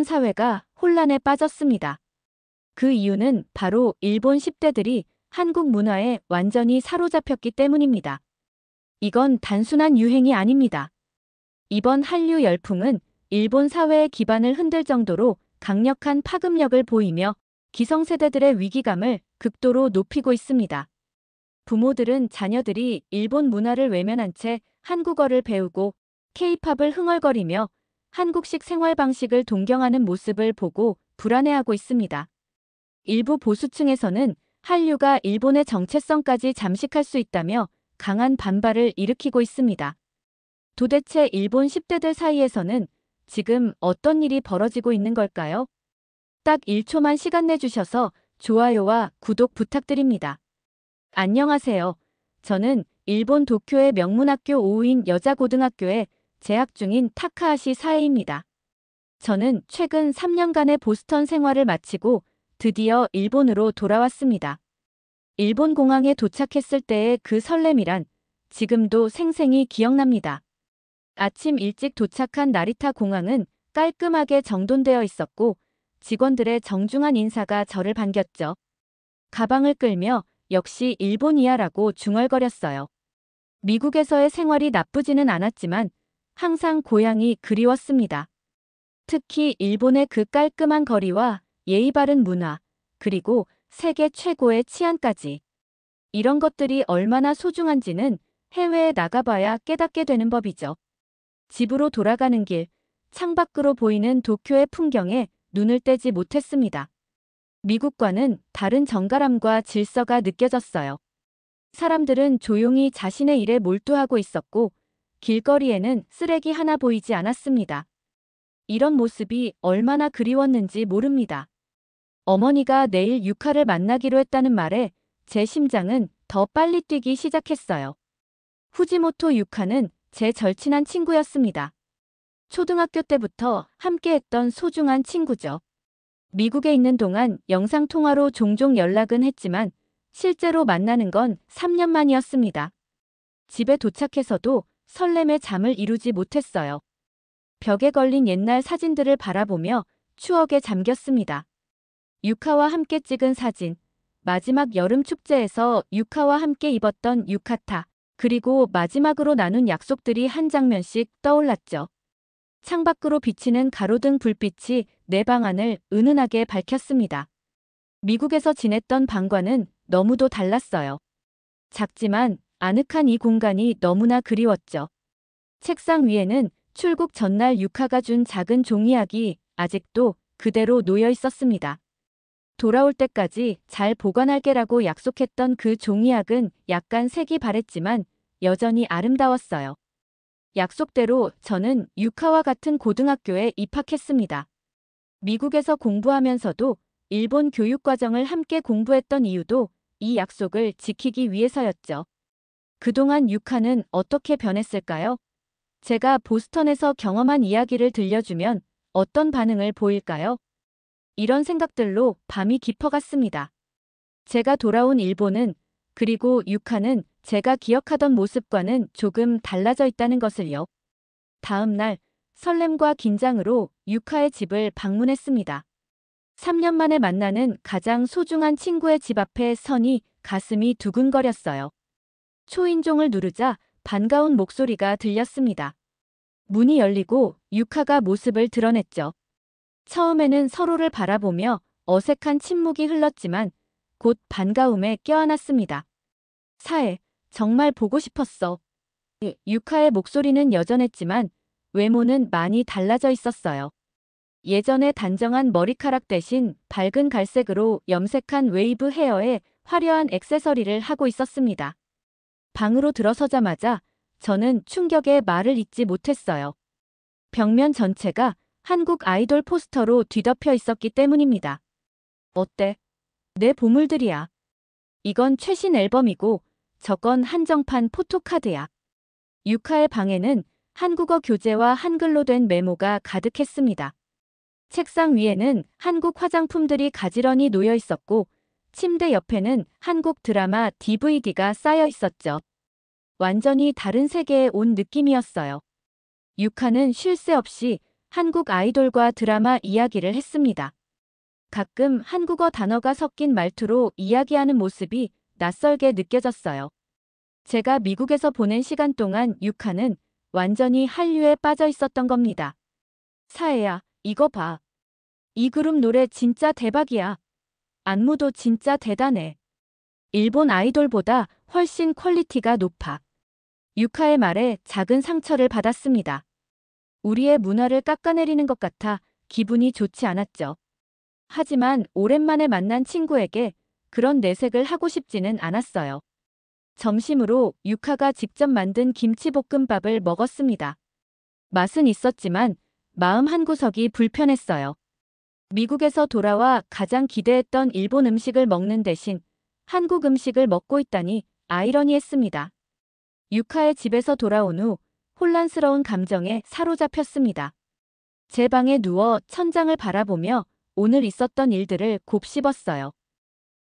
사회가 혼란에 빠졌습니다. 그 이유는 바로 일본 10대들이 한국 문화에 완전히 사로잡혔기 때문입니다. 이건 단순한 유행이 아닙니다. 이번 한류 열풍은 일본 사회의 기반을 흔들 정도로 강력한 파급력을 보이며 기성세대들의 위기감을 극도로 높이고 있습니다. 부모들은 자녀들이 일본 문화를 외면한 채 한국어를 배우고 케이팝을 흥얼거리며 한국식 생활 방식을 동경하는 모습을 보고 불안해하고 있습니다. 일부 보수층에서는 한류가 일본의 정체성까지 잠식할 수 있다며 강한 반발을 일으키고 있습니다. 도대체 일본 10대들 사이에서는 지금 어떤 일이 벌어지고 있는 걸까요? 딱 1초만 시간 내주셔서 좋아요와 구독 부탁드립니다. 안녕하세요. 저는 일본 도쿄의 명문학교 오우인 여자고등학교에 재학 중인 타카하시 사에입니다. 저는 최근 3년간의 보스턴 생활을 마치고 드디어 일본으로 돌아왔습니다. 일본 공항에 도착했을 때의 그 설렘이란 지금도 생생히 기억납니다. 아침 일찍 도착한 나리타 공항은 깔끔하게 정돈되어 있었고 직원들의 정중한 인사가 저를 반겼죠. 가방을 끌며 역시 일본이야라고 중얼거렸어요. 미국에서의 생활이 나쁘지는 않았지만 항상 고향이 그리웠습니다. 특히 일본의 그 깔끔한 거리와 예의 바른 문화, 그리고 세계 최고의 치안까지. 이런 것들이 얼마나 소중한지는 해외에 나가봐야 깨닫게 되는 법이죠. 집으로 돌아가는 길, 창밖으로 보이는 도쿄의 풍경에 눈을 떼지 못했습니다. 미국과는 다른 정갈함과 질서가 느껴졌어요. 사람들은 조용히 자신의 일에 몰두하고 있었고 길거리에는 쓰레기 하나 보이지 않았습니다. 이런 모습이 얼마나 그리웠는지 모릅니다. 어머니가 내일 유카를 만나기로 했다는 말에 제 심장은 더 빨리 뛰기 시작했어요. 후지모토 유카는 제 절친한 친구였습니다. 초등학교 때부터 함께했던 소중한 친구죠. 미국에 있는 동안 영상통화로 종종 연락은 했지만 실제로 만나는 건 3년 만이었습니다. 집에 도착해서도 설렘에 잠을 이루지 못했어요. 벽에 걸린 옛날 사진들을 바라보며 추억에 잠겼습니다. 유카와 함께 찍은 사진, 마지막 여름 축제에서 유카와 함께 입었던 유카타, 그리고 마지막으로 나눈 약속들이 한 장면씩 떠올랐죠. 창밖으로 비치는 가로등 불빛이 내 방안을 은은하게 밝혔습니다. 미국에서 지냈던 방과는 너무도 달랐어요. 작지만 아늑한 이 공간이 너무나 그리웠죠. 책상 위에는 출국 전날 유카가 준 작은 종이약이 아직도 그대로 놓여 있었습니다. 돌아올 때까지 잘 보관할게라고 약속했던 그 종이약은 약간 색이 바랬지만 여전히 아름다웠어요. 약속대로 저는 유카와 같은 고등학교에 입학했습니다. 미국에서 공부하면서도 일본 교육과정을 함께 공부했던 이유도 이 약속을 지키기 위해서였죠. 그동안 유카는 어떻게 변했을까요? 제가 보스턴에서 경험한 이야기를 들려주면 어떤 반응을 보일까요? 이런 생각들로 밤이 깊어갔습니다. 제가 돌아온 일본은, 그리고 유카는 제가 기억하던 모습과는 조금 달라져 있다는 것을요. 다음 날 설렘과 긴장으로 유카의 집을 방문했습니다. 3년 만에 만나는 가장 소중한 친구의 집 앞에 서니 가슴이 두근거렸어요. 초인종을 누르자 반가운 목소리가 들렸습니다. 문이 열리고 유카가 모습을 드러냈죠. 처음에는 서로를 바라보며 어색한 침묵이 흘렀지만 곧 반가움에 껴안았습니다. 사에, 정말 보고 싶었어. 유카의 목소리는 여전했지만 외모는 많이 달라져 있었어요. 예전의 단정한 머리카락 대신 밝은 갈색으로 염색한 웨이브 헤어에 화려한 액세서리를 하고 있었습니다. 방으로 들어서자마자 저는 충격에 말을 잇지 못했어요. 벽면 전체가 한국 아이돌 포스터로 뒤덮여 있었기 때문입니다. 어때? 내 보물들이야. 이건 최신 앨범이고 저건 한정판 포토카드야. 유카의 방에는 한국어 교재와 한글로 된 메모가 가득했습니다. 책상 위에는 한국 화장품들이 가지런히 놓여 있었고 침대 옆에는 한국 드라마 DVD가 쌓여 있었죠. 완전히 다른 세계에 온 느낌이었어요. 유카는 쉴 새 없이 한국 아이돌과 드라마 이야기를 했습니다. 가끔 한국어 단어가 섞인 말투로 이야기하는 모습이 낯설게 느껴졌어요. 제가 미국에서 보낸 시간 동안 유카는 완전히 한류에 빠져 있었던 겁니다. 사애야, 이거 봐. 이 그룹 노래 진짜 대박이야. 안무도 진짜 대단해. 일본 아이돌보다 훨씬 퀄리티가 높아. 유카의 말에 작은 상처를 받았습니다. 우리의 문화를 깎아내리는 것 같아 기분이 좋지 않았죠. 하지만 오랜만에 만난 친구에게 그런 내색을 하고 싶지는 않았어요. 점심으로 유카가 직접 만든 김치볶음밥을 먹었습니다. 맛은 있었지만 마음 한구석이 불편했어요. 미국에서 돌아와 가장 기대했던 일본 음식을 먹는 대신 한국 음식을 먹고 있다니 아이러니했습니다. 유카의 집에서 돌아온 후 혼란스러운 감정에 사로잡혔습니다. 제 방에 누워 천장을 바라보며 오늘 있었던 일들을 곱씹었어요.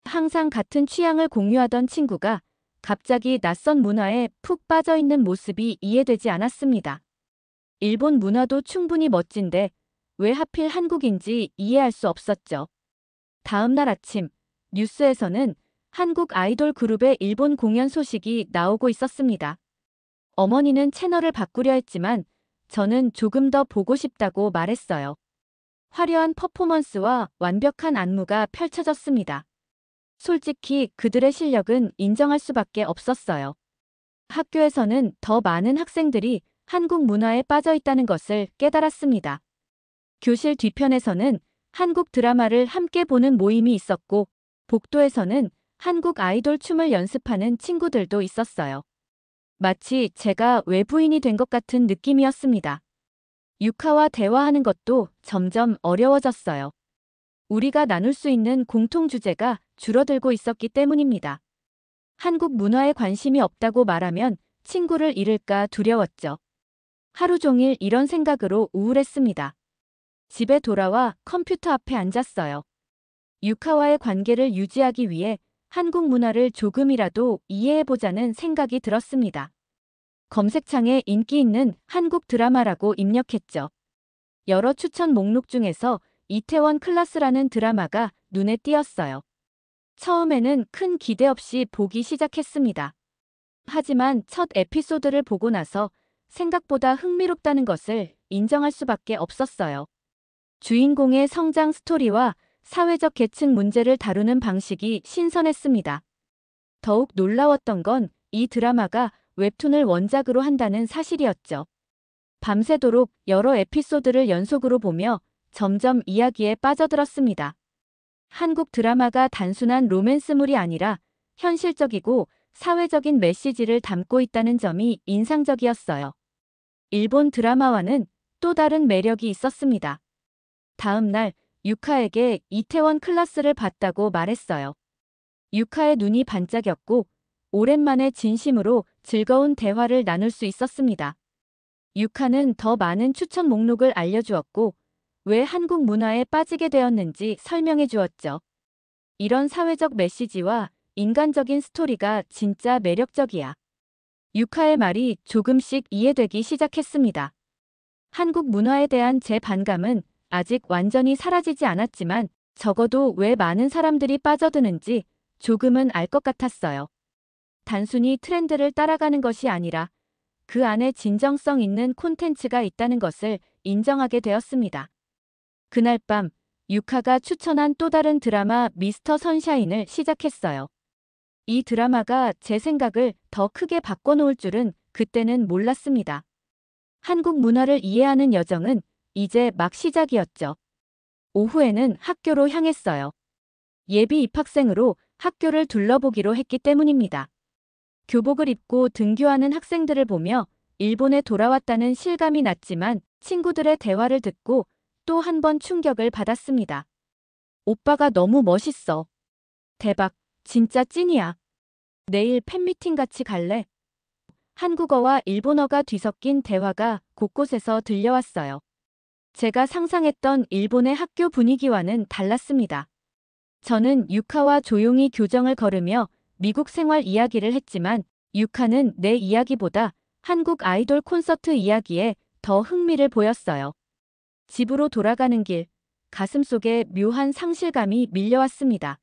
항상 같은 취향을 공유하던 친구가 갑자기 낯선 문화에 푹 빠져있는 모습이 이해되지 않았습니다. 일본 문화도 충분히 멋진데 왜 하필 한국인지 이해할 수 없었죠. 다음 날 아침 뉴스에서는 한국 아이돌 그룹의 일본 공연 소식이 나오고 있었습니다. 어머니는 채널을 바꾸려 했지만 저는 조금 더 보고 싶다고 말했어요. 화려한 퍼포먼스와 완벽한 안무가 펼쳐졌습니다. 솔직히 그들의 실력은 인정할 수밖에 없었어요. 학교에서는 더 많은 학생들이 한국 문화에 빠져 있다는 것을 깨달았습니다. 교실 뒤편에서는 한국 드라마를 함께 보는 모임이 있었고, 복도에서는 한국 아이돌 춤을 연습하는 친구들도 있었어요. 마치 제가 외부인이 된 것 같은 느낌이었습니다. 유카와 대화하는 것도 점점 어려워졌어요. 우리가 나눌 수 있는 공통 주제가 줄어들고 있었기 때문입니다. 한국 문화에 관심이 없다고 말하면 친구를 잃을까 두려웠죠. 하루 종일 이런 생각으로 우울했습니다. 집에 돌아와 컴퓨터 앞에 앉았어요. 유카와의 관계를 유지하기 위해 한국 문화를 조금이라도 이해해보자는 생각이 들었습니다. 검색창에 인기 있는 한국 드라마라고 입력했죠. 여러 추천 목록 중에서 이태원 클라스라는 드라마가 눈에 띄었어요. 처음에는 큰 기대 없이 보기 시작했습니다. 하지만 첫 에피소드를 보고 나서 생각보다 흥미롭다는 것을 인정할 수밖에 없었어요. 주인공의 성장 스토리와 사회적 계층 문제를 다루는 방식이 신선했습니다. 더욱 놀라웠던 건 이 드라마가 웹툰을 원작으로 한다는 사실이었죠. 밤새도록 여러 에피소드를 연속으로 보며 점점 이야기에 빠져들었습니다. 한국 드라마가 단순한 로맨스물이 아니라 현실적이고 사회적인 메시지를 담고 있다는 점이 인상적이었어요. 일본 드라마와는 또 다른 매력이 있었습니다. 다음 날 유카에게 이태원 클라스를 봤다고 말했어요. 유카의 눈이 반짝였고 오랜만에 진심으로 즐거운 대화를 나눌 수 있었습니다. 유카는 더 많은 추천 목록을 알려주었고 왜 한국 문화에 빠지게 되었는지 설명해 주었죠. 이런 사회적 메시지와 인간적인 스토리가 진짜 매력적이야. 유카의 말이 조금씩 이해되기 시작했습니다. 한국 문화에 대한 제 반감은 아직 완전히 사라지지 않았지만 적어도 왜 많은 사람들이 빠져드는지 조금은 알 것 같았어요. 단순히 트렌드를 따라가는 것이 아니라 그 안에 진정성 있는 콘텐츠가 있다는 것을 인정하게 되었습니다. 그날 밤 유카가 추천한 또 다른 드라마 미스터 선샤인을 시작했어요. 이 드라마가 제 생각을 더 크게 바꿔놓을 줄은 그때는 몰랐습니다. 한국 문화를 이해하는 여정은 이제 막 시작이었죠. 오후에는 학교로 향했어요. 예비 입학생으로 학교를 둘러보기로 했기 때문입니다. 교복을 입고 등교하는 학생들을 보며 일본에 돌아왔다는 실감이 났지만 친구들의 대화를 듣고 또 한 번 충격을 받았습니다. 오빠가 너무 멋있어. 대박, 진짜 찐이야. 내일 팬미팅 같이 갈래? 한국어와 일본어가 뒤섞인 대화가 곳곳에서 들려왔어요. 제가 상상했던 일본의 학교 분위기와는 달랐습니다. 저는 유카와 조용히 교정을 걸으며 미국 생활 이야기를 했지만 유카는 내 이야기보다 한국 아이돌 콘서트 이야기에 더 흥미를 보였어요. 집으로 돌아가는 길, 가슴속에 묘한 상실감이 밀려왔습니다.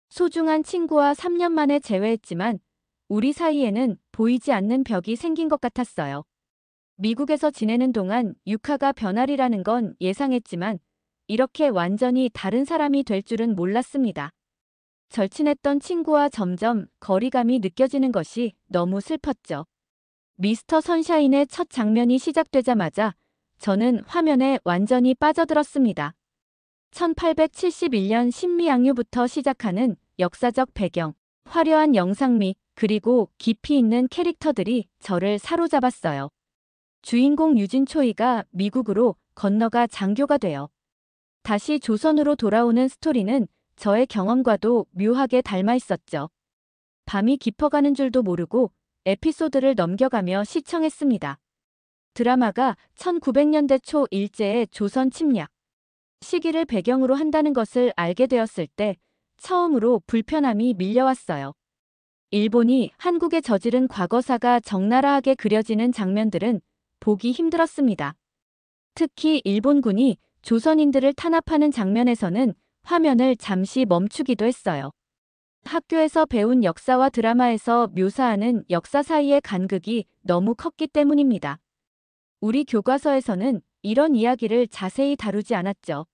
소중한 친구와 3년 만에 재회했지만 우리 사이에는 보이지 않는 벽이 생긴 것 같았어요. 미국에서 지내는 동안 유카가 변하리라는 건 예상했지만 이렇게 완전히 다른 사람이 될 줄은 몰랐습니다. 절친했던 친구와 점점 거리감이 느껴지는 것이 너무 슬펐죠. 미스터 선샤인의 첫 장면이 시작되자마자 저는 화면에 완전히 빠져들었습니다. 1871년 신미양요부터 시작하는 역사적 배경, 화려한 영상미, 그리고 깊이 있는 캐릭터들이 저를 사로잡았어요. 주인공 유진초이가 미국으로 건너가 장교가 되어 다시 조선으로 돌아오는 스토리는 저의 경험과도 묘하게 닮아 있었죠. 밤이 깊어가는 줄도 모르고 에피소드를 넘겨가며 시청했습니다. 드라마가 1900년대 초 일제의 조선 침략 시기를 배경으로 한다는 것을 알게 되었을 때 처음으로 불편함이 밀려왔어요. 일본이 한국에 저지른 과거사가 적나라하게 그려지는 장면들은 보기 힘들었습니다. 특히 일본군이 조선인들을 탄압하는 장면에서는 화면을 잠시 멈추기도 했어요. 학교에서 배운 역사와 드라마에서 묘사하는 역사 사이의 간극이 너무 컸기 때문입니다. 우리 교과서에서는 이런 이야기를 자세히 다루지 않았죠.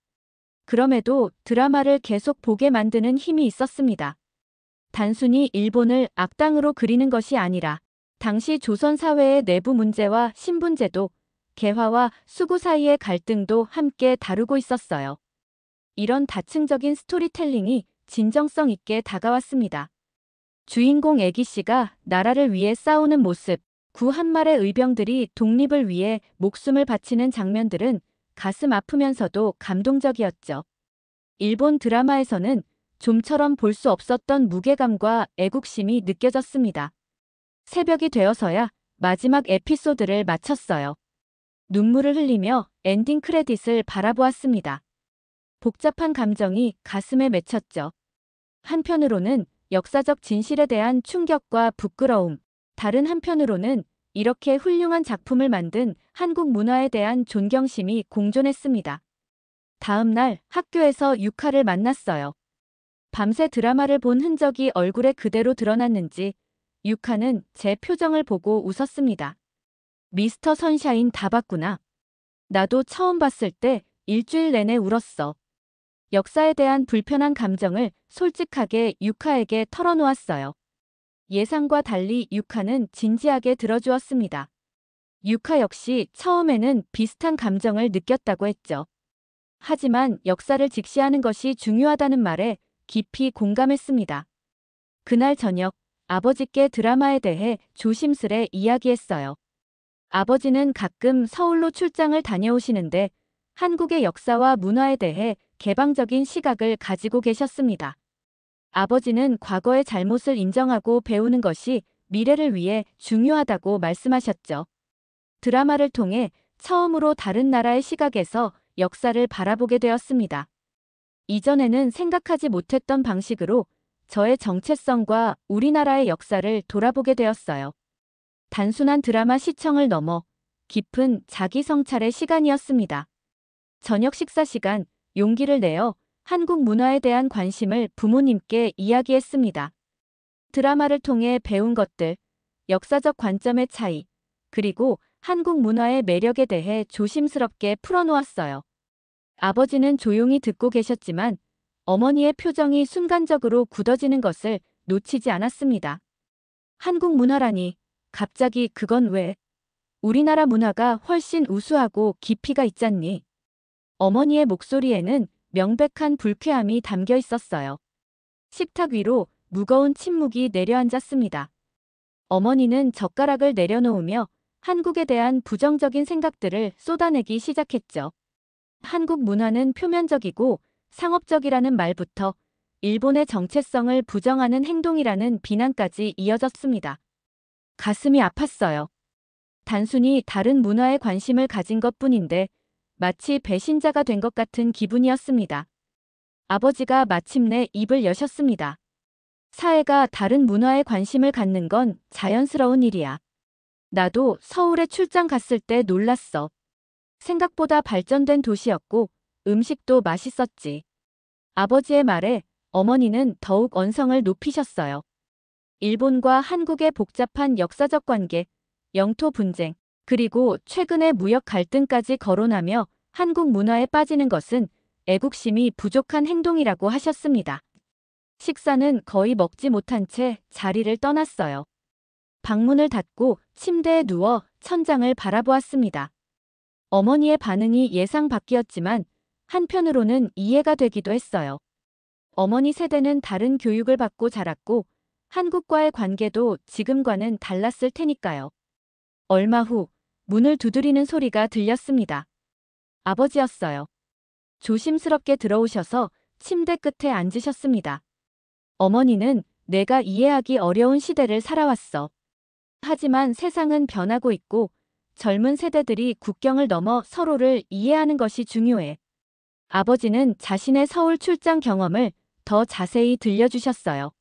그럼에도 드라마를 계속 보게 만드는 힘이 있었습니다. 단순히 일본을 악당으로 그리는 것이 아니라 당시 조선 사회의 내부 문제와 신분제도, 개화와 수구 사이의 갈등도 함께 다루고 있었어요. 이런 다층적인 스토리텔링이 진정성 있게 다가왔습니다. 주인공 애기씨가 나라를 위해 싸우는 모습, 구 한 마리의 의병들이 독립을 위해 목숨을 바치는 장면들은 가슴 아프면서도 감동적이었죠. 일본 드라마에서는 좀처럼 볼 수 없었던 무게감과 애국심이 느껴졌습니다. 새벽이 되어서야 마지막 에피소드를 마쳤어요. 눈물을 흘리며 엔딩 크레딧을 바라보았습니다. 복잡한 감정이 가슴에 맺혔죠. 한편으로는 역사적 진실에 대한 충격과 부끄러움, 다른 한편으로는 이렇게 훌륭한 작품을 만든 한국 문화에 대한 존경심이 공존했습니다. 다음 날 학교에서 유카를 만났어요. 밤새 드라마를 본 흔적이 얼굴에 그대로 드러났는지 유카는 제 표정을 보고 웃었습니다. 미스터 선샤인 다 봤구나. 나도 처음 봤을 때 일주일 내내 울었어. 역사에 대한 불편한 감정을 솔직하게 유카에게 털어놓았어요. 예상과 달리 유카는 진지하게 들어주었습니다. 유카 역시 처음에는 비슷한 감정을 느꼈다고 했죠. 하지만 역사를 직시하는 것이 중요하다는 말에 깊이 공감했습니다. 그날 저녁 아버지께 드라마에 대해 조심스레 이야기했어요. 아버지는 가끔 서울로 출장을 다녀오시는데 한국의 역사와 문화에 대해 개방적인 시각을 가지고 계셨습니다. 아버지는 과거의 잘못을 인정하고 배우는 것이 미래를 위해 중요하다고 말씀하셨죠. 드라마를 통해 처음으로 다른 나라의 시각에서 역사를 바라보게 되었습니다. 이전에는 생각하지 못했던 방식으로 저의 정체성과 우리나라의 역사를 돌아보게 되었어요. 단순한 드라마 시청을 넘어 깊은 자기 성찰의 시간이었습니다. 저녁 식사 시간, 용기를 내어 한국 문화에 대한 관심을 부모님께 이야기했습니다. 드라마를 통해 배운 것들, 역사적 관점의 차이, 그리고 한국 문화의 매력에 대해 조심스럽게 풀어놓았어요. 아버지는 조용히 듣고 계셨지만 어머니의 표정이 순간적으로 굳어지는 것을 놓치지 않았습니다. 한국 문화라니, 갑자기 그건 왜? 우리나라 문화가 훨씬 우수하고 깊이가 있잖니. 어머니의 목소리에는 명백한 불쾌함이 담겨 있었어요. 식탁 위로 무거운 침묵이 내려앉았습니다. 어머니는 젓가락을 내려놓으며 한국에 대한 부정적인 생각들을 쏟아내기 시작했죠. 한국 문화는 표면적이고 상업적이라는 말부터 일본의 정체성을 부정하는 행동이라는 비난까지 이어졌습니다. 가슴이 아팠어요. 단순히 다른 문화에 관심을 가진 것뿐인데 마치 배신자가 된 것 같은 기분이었습니다. 아버지가 마침내 입을 여셨습니다. 사회가 다른 문화에 관심을 갖는 건 자연스러운 일이야. 나도 서울에 출장 갔을 때 놀랐어. 생각보다 발전된 도시였고 음식도 맛있었지. 아버지의 말에 어머니는 더욱 언성을 높이셨어요. 일본과 한국의 복잡한 역사적 관계, 영토 분쟁, 그리고 최근의 무역 갈등까지 거론하며 한국 문화에 빠지는 것은 애국심이 부족한 행동이라고 하셨습니다. 식사는 거의 먹지 못한 채 자리를 떠났어요. 방문을 닫고 침대에 누워 천장을 바라보았습니다. 어머니의 반응이 예상 밖이었지만 한편으로는 이해가 되기도 했어요. 어머니 세대는 다른 교육을 받고 자랐고 한국과의 관계도 지금과는 달랐을 테니까요. 얼마 후 문을 두드리는 소리가 들렸습니다. 아버지였어요. 조심스럽게 들어오셔서 침대 끝에 앉으셨습니다. 어머니는 내가 이해하기 어려운 시대를 살아왔어. 하지만 세상은 변하고 있고 젊은 세대들이 국경을 넘어 서로를 이해하는 것이 중요해. 아버지는 자신의 서울 출장 경험을 더 자세히 들려주셨어요.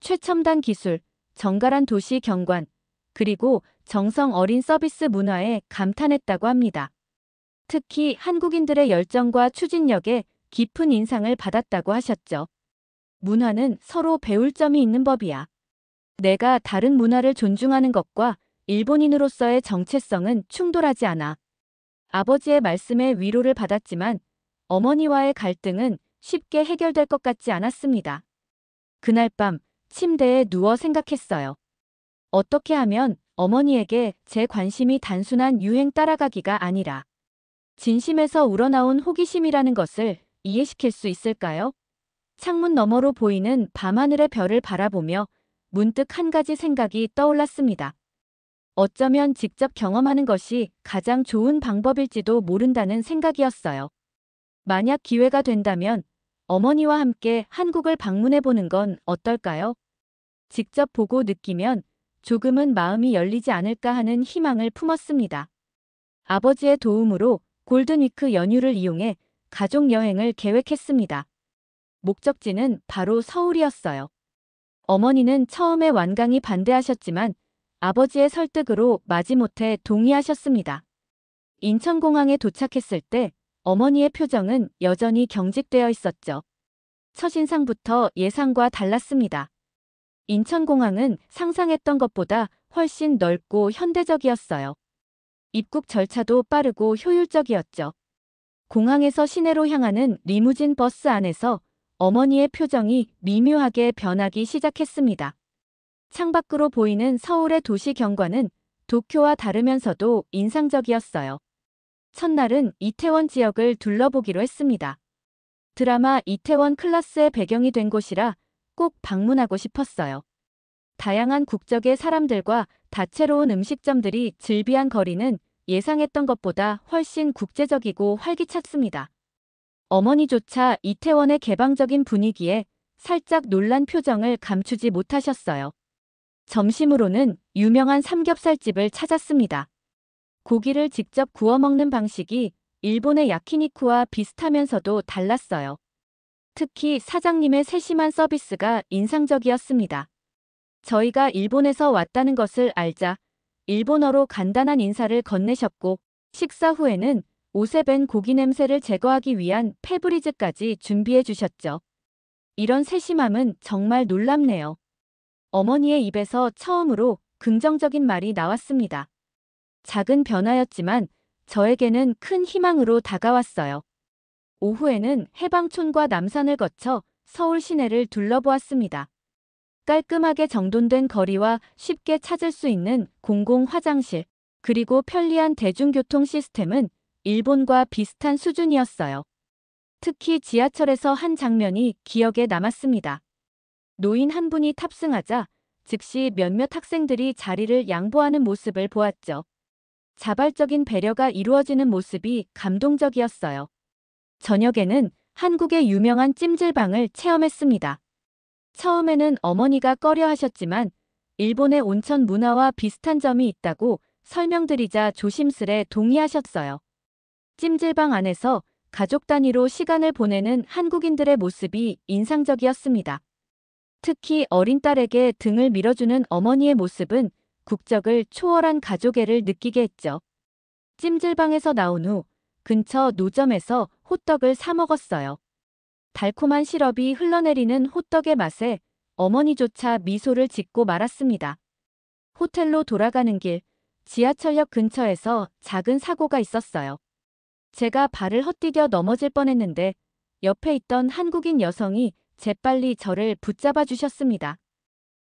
최첨단 기술, 정갈한 도시 경관, 그리고 정성 어린 서비스 문화에 감탄했다고 합니다. 특히 한국인들의 열정과 추진력에 깊은 인상을 받았다고 하셨죠. 문화는 서로 배울 점이 있는 법이야. 내가 다른 문화를 존중하는 것과 일본인으로서의 정체성은 충돌하지 않아. 아버지의 말씀에 위로를 받았지만 어머니와의 갈등은 쉽게 해결될 것 같지 않았습니다. 그날 밤 침대에 누워 생각했어요. 어떻게 하면 어머니에게 제 관심이 단순한 유행 따라가기가 아니라 진심에서 우러나온 호기심이라는 것을 이해시킬 수 있을까요? 창문 너머로 보이는 밤하늘의 별을 바라보며 문득 한 가지 생각이 떠올랐습니다. 어쩌면 직접 경험하는 것이 가장 좋은 방법일지도 모른다는 생각이었어요. 만약 기회가 된다면 어머니와 함께 한국을 방문해보는 건 어떨까요? 직접 보고 느끼면 조금은 마음이 열리지 않을까 하는 희망을 품었습니다. 아버지의 도움으로 골든위크 연휴를 이용해 가족 여행을 계획했습니다. 목적지는 바로 서울이었어요. 어머니는 처음에 완강히 반대하셨지만 아버지의 설득으로 마지못해 동의하셨습니다. 인천공항에 도착했을 때 어머니의 표정은 여전히 경직되어 있었죠. 첫인상부터 예상과 달랐습니다. 인천공항은 상상했던 것보다 훨씬 넓고 현대적이었어요. 입국 절차도 빠르고 효율적이었죠. 공항에서 시내로 향하는 리무진 버스 안에서 어머니의 표정이 미묘하게 변하기 시작했습니다. 창밖으로 보이는 서울의 도시 경관은 도쿄와 다르면서도 인상적이었어요. 첫날은 이태원 지역을 둘러보기로 했습니다. 드라마 이태원 클라스의 배경이 된 곳이라 꼭 방문하고 싶었어요. 다양한 국적의 사람들과 다채로운 음식점들이 즐비한 거리는 예상했던 것보다 훨씬 국제적이고 활기찼습니다. 어머니조차 이태원의 개방적인 분위기에 살짝 놀란 표정을 감추지 못하셨어요. 점심으로는 유명한 삼겹살집을 찾았습니다. 고기를 직접 구워 먹는 방식이 일본의 야키니쿠와 비슷하면서도 달랐어요. 특히 사장님의 세심한 서비스가 인상적이었습니다. 저희가 일본에서 왔다는 것을 알자 일본어로 간단한 인사를 건네셨고 식사 후에는 옷에 밴 고기 냄새를 제거하기 위한 페브리즈까지 준비해 주셨죠. 이런 세심함은 정말 놀랍네요. 어머니의 입에서 처음으로 긍정적인 말이 나왔습니다. 작은 변화였지만 저에게는 큰 희망으로 다가왔어요. 오후에는 해방촌과 남산을 거쳐 서울 시내를 둘러보았습니다. 깔끔하게 정돈된 거리와 쉽게 찾을 수 있는 공공 화장실, 그리고 편리한 대중교통 시스템은 일본과 비슷한 수준이었어요. 특히 지하철에서 한 장면이 기억에 남았습니다. 노인 한 분이 탑승하자 즉시 몇몇 학생들이 자리를 양보하는 모습을 보았죠. 자발적인 배려가 이루어지는 모습이 감동적이었어요. 저녁에는 한국의 유명한 찜질방을 체험했습니다. 처음에는 어머니가 꺼려 하셨지만 일본의 온천 문화와 비슷한 점이 있다고 설명드리자 조심스레 동의하셨어요. 찜질방 안에서 가족 단위로 시간을 보내는 한국인들의 모습이 인상적이었습니다. 특히 어린 딸에게 등을 밀어주는 어머니의 모습은 국적을 초월한 가족애를 느끼게 했죠. 찜질방에서 나온 후 근처 노점에서 호떡을 사 먹었어요. 달콤한 시럽이 흘러내리는 호떡의 맛에 어머니조차 미소를 짓고 말았습니다. 호텔로 돌아가는 길, 지하철역 근처에서 작은 사고가 있었어요. 제가 발을 헛디뎌 넘어질 뻔했는데 옆에 있던 한국인 여성이 재빨리 저를 붙잡아 주셨습니다.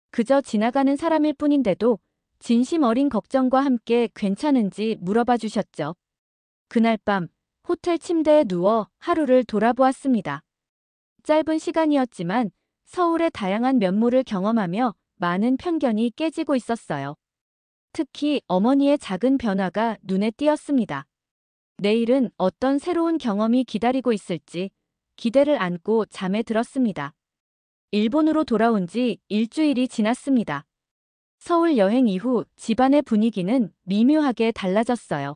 그저 지나가는 사람일 뿐인데도 진심 어린 걱정과 함께 괜찮은지 물어봐 주셨죠. 그날 밤 호텔 침대에 누워 하루를 돌아보았습니다. 짧은 시간이었지만 서울의 다양한 면모를 경험하며 많은 편견이 깨지고 있었어요. 특히 어머니의 작은 변화가 눈에 띄었습니다. 내일은 어떤 새로운 경험이 기다리고 있을지 기대를 안고 잠에 들었습니다. 일본으로 돌아온 지 일주일이 지났습니다. 서울 여행 이후 집안의 분위기는 미묘하게 달라졌어요.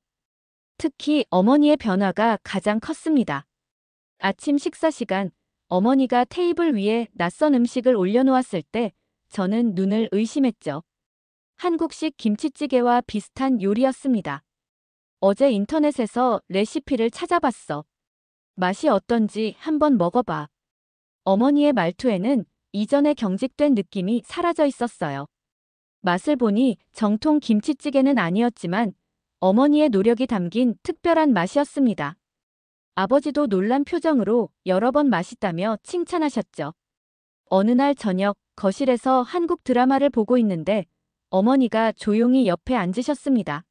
특히 어머니의 변화가 가장 컸습니다. 아침 식사 시간, 어머니가 테이블 위에 낯선 음식을 올려놓았을 때 저는 눈을 의심했죠. 한국식 김치찌개와 비슷한 요리였습니다. 어제 인터넷에서 레시피를 찾아봤어. 맛이 어떤지 한번 먹어봐. 어머니의 말투에는 이전에 경직된 느낌이 사라져 있었어요. 맛을 보니 정통 김치찌개는 아니었지만 어머니의 노력이 담긴 특별한 맛이었습니다. 아버지도 놀란 표정으로 여러 번 맛있다며 칭찬하셨죠. 어느 날 저녁 거실에서 한국 드라마를 보고 있는데 어머니가 조용히 옆에 앉으셨습니다.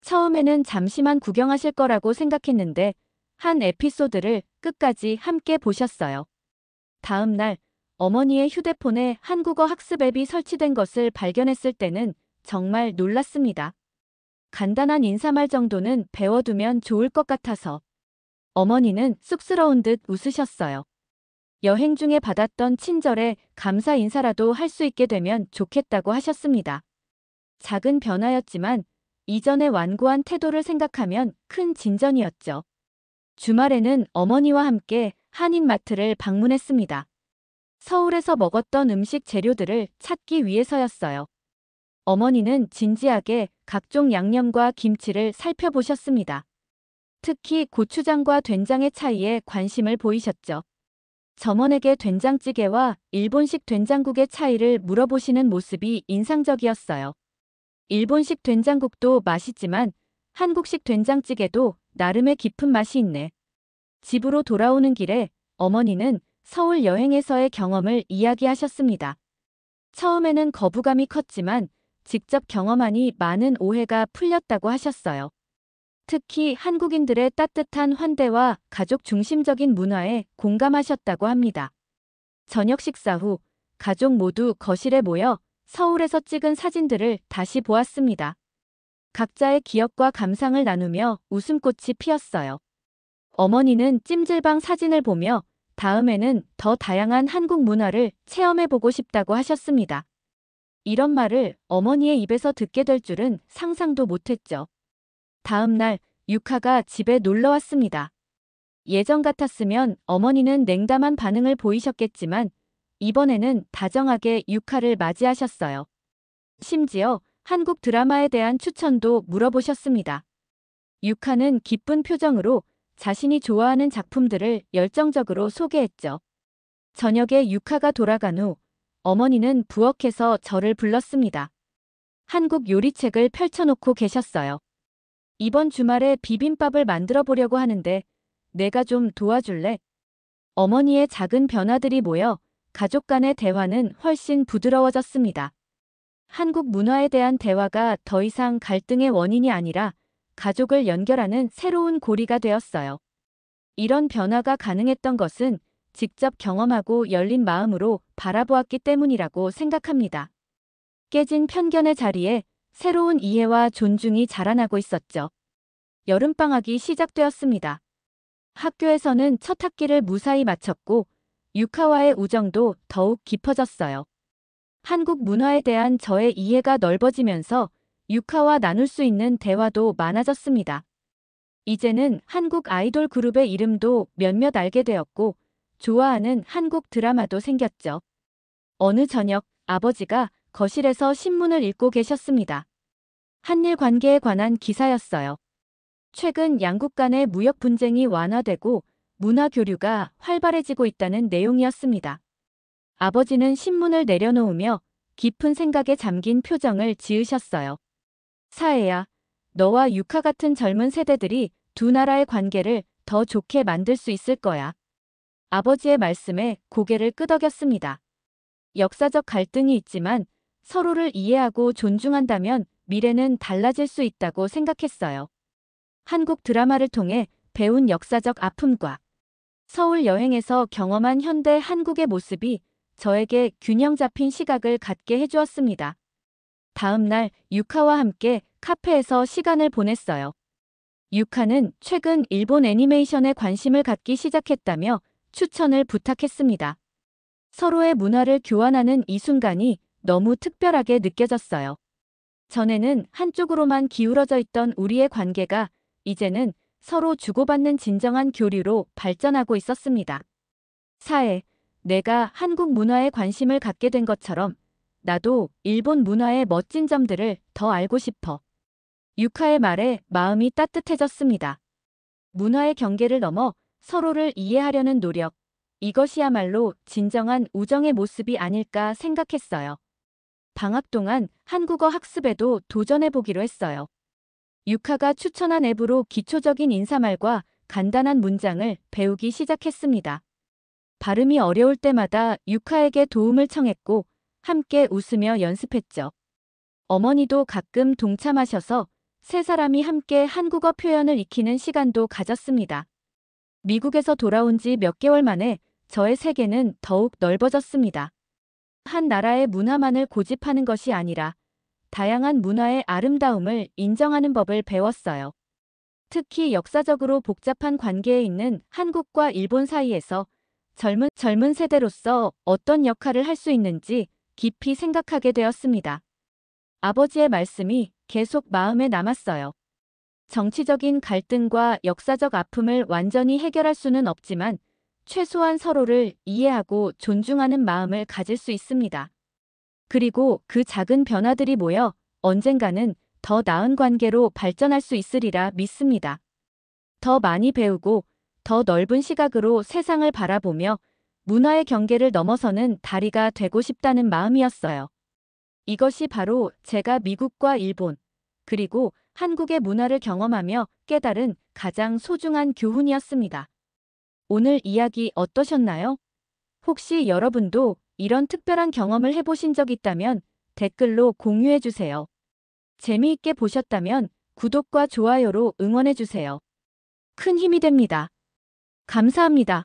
처음에는 잠시만 구경하실 거라고 생각했는데 한 에피소드를 끝까지 함께 보셨어요. 다음 날 어머니의 휴대폰에 한국어 학습 앱이 설치된 것을 발견했을 때는 정말 놀랐습니다. 간단한 인사말 정도는 배워두면 좋을 것 같아서. 어머니는 쑥스러운 듯 웃으셨어요. 여행 중에 받았던 친절에 감사 인사라도 할 수 있게 되면 좋겠다고 하셨습니다. 작은 변화였지만 이전의 완고한 태도를 생각하면 큰 진전이었죠. 주말에는 어머니와 함께 한인마트를 방문했습니다. 서울에서 먹었던 음식 재료들을 찾기 위해서였어요. 어머니는 진지하게 각종 양념과 김치를 살펴보셨습니다. 특히 고추장과 된장의 차이에 관심을 보이셨죠. 점원에게 된장찌개와 일본식 된장국의 차이를 물어보시는 모습이 인상적이었어요. 일본식 된장국도 맛있지만 한국식 된장찌개도 나름의 깊은 맛이 있네. 집으로 돌아오는 길에 어머니는 서울 여행에서의 경험을 이야기하셨습니다. 처음에는 거부감이 컸지만 직접 경험하니 많은 오해가 풀렸다고 하셨어요. 특히 한국인들의 따뜻한 환대와 가족 중심적인 문화에 공감하셨다고 합니다. 저녁 식사 후 가족 모두 거실에 모여 서울에서 찍은 사진들을 다시 보았습니다. 각자의 기억과 감상을 나누며 웃음꽃이 피었어요. 어머니는 찜질방 사진을 보며 다음에는 더 다양한 한국 문화를 체험해보고 싶다고 하셨습니다. 이런 말을 어머니의 입에서 듣게 될 줄은 상상도 못했죠. 다음 날 유카가 집에 놀러 왔습니다. 예전 같았으면 어머니는 냉담한 반응을 보이셨겠지만 이번에는 다정하게 유카를 맞이하셨어요. 심지어 한국 드라마에 대한 추천도 물어보셨습니다. 유카는 기쁜 표정으로 자신이 좋아하는 작품들을 열정적으로 소개했죠. 저녁에 유카가 돌아간 후 어머니는 부엌에서 저를 불렀습니다. 한국 요리책을 펼쳐놓고 계셨어요. 이번 주말에 비빔밥을 만들어 보려고 하는데 내가 좀 도와줄래? 어머니의 작은 변화들이 모여 가족 간의 대화는 훨씬 부드러워졌습니다. 한국 문화에 대한 대화가 더 이상 갈등의 원인이 아니라 가족을 연결하는 새로운 고리가 되었어요. 이런 변화가 가능했던 것은 직접 경험하고 열린 마음으로 바라보았기 때문이라고 생각합니다. 깨진 편견의 자리에 새로운 이해와 존중이 자라나고 있었죠. 여름방학이 시작되었습니다. 학교에서는 첫 학기를 무사히 마쳤고 유카와의 우정도 더욱 깊어졌어요. 한국 문화에 대한 저의 이해가 넓어지면서 유카와 나눌 수 있는 대화도 많아졌습니다. 이제는 한국 아이돌 그룹의 이름도 몇몇 알게 되었고 좋아하는 한국 드라마도 생겼죠. 어느 저녁 아버지가 거실에서 신문을 읽고 계셨습니다. 한일 관계에 관한 기사였어요. 최근 양국 간의 무역 분쟁이 완화되고 문화 교류가 활발해지고 있다는 내용이었습니다. 아버지는 신문을 내려놓으며 깊은 생각에 잠긴 표정을 지으셨어요. 사해야, 너와 유카 같은 젊은 세대들이 두 나라의 관계를 더 좋게 만들 수 있을 거야. 아버지의 말씀에 고개를 끄덕였습니다. 역사적 갈등이 있지만 서로를 이해하고 존중한다면 미래는 달라질 수 있다고 생각했어요. 한국 드라마를 통해 배운 역사적 아픔과 서울 여행에서 경험한 현대 한국의 모습이 저에게 균형 잡힌 시각을 갖게 해주었습니다. 다음 날 유카와 함께 카페에서 시간을 보냈어요. 유카는 최근 일본 애니메이션에 관심을 갖기 시작했다며 추천을 부탁했습니다. 서로의 문화를 교환하는 이 순간이 너무 특별하게 느껴졌어요. 전에는 한쪽으로만 기울어져 있던 우리의 관계가 이제는 서로 주고받는 진정한 교류로 발전하고 있었습니다. 사해, 내가 한국 문화에 관심을 갖게 된 것처럼 나도 일본 문화의 멋진 점들을 더 알고 싶어. 유카의 말에 마음이 따뜻해졌습니다. 문화의 경계를 넘어 서로를 이해하려는 노력, 이것이야말로 진정한 우정의 모습이 아닐까 생각했어요. 방학 동안 한국어 학습에도 도전해보기로 했어요. 유카가 추천한 앱으로 기초적인 인사말과 간단한 문장을 배우기 시작했습니다. 발음이 어려울 때마다 유카에게 도움을 청했고 함께 웃으며 연습했죠. 어머니도 가끔 동참하셔서 세 사람이 함께 한국어 표현을 익히는 시간도 가졌습니다. 미국에서 돌아온 지 몇 개월 만에 저의 세계는 더욱 넓어졌습니다. 한 나라의 문화만을 고집하는 것이 아니라 다양한 문화의 아름다움을 인정하는 법을 배웠어요. 특히 역사적으로 복잡한 관계에 있는 한국과 일본 사이에서 젊은 세대로서 어떤 역할을 할 수 있는지 깊이 생각하게 되었습니다. 아버지의 말씀이 계속 마음에 남았어요. 정치적인 갈등과 역사적 아픔을 완전히 해결할 수는 없지만 최소한 서로를 이해하고 존중하는 마음을 가질 수 있습니다. 그리고 그 작은 변화들이 모여 언젠가는 더 나은 관계로 발전할 수 있으리라 믿습니다. 더 많이 배우고 더 넓은 시각으로 세상을 바라보며 문화의 경계를 넘어서는 다리가 되고 싶다는 마음이었어요. 이것이 바로 제가 미국과 일본, 그리고 한국의 문화를 경험하며 깨달은 가장 소중한 교훈이었습니다. 오늘 이야기 어떠셨나요? 혹시 여러분도 이런 특별한 경험을 해보신 적 있다면 댓글로 공유해주세요. 재미있게 보셨다면 구독과 좋아요로 응원해주세요. 큰 힘이 됩니다. 감사합니다.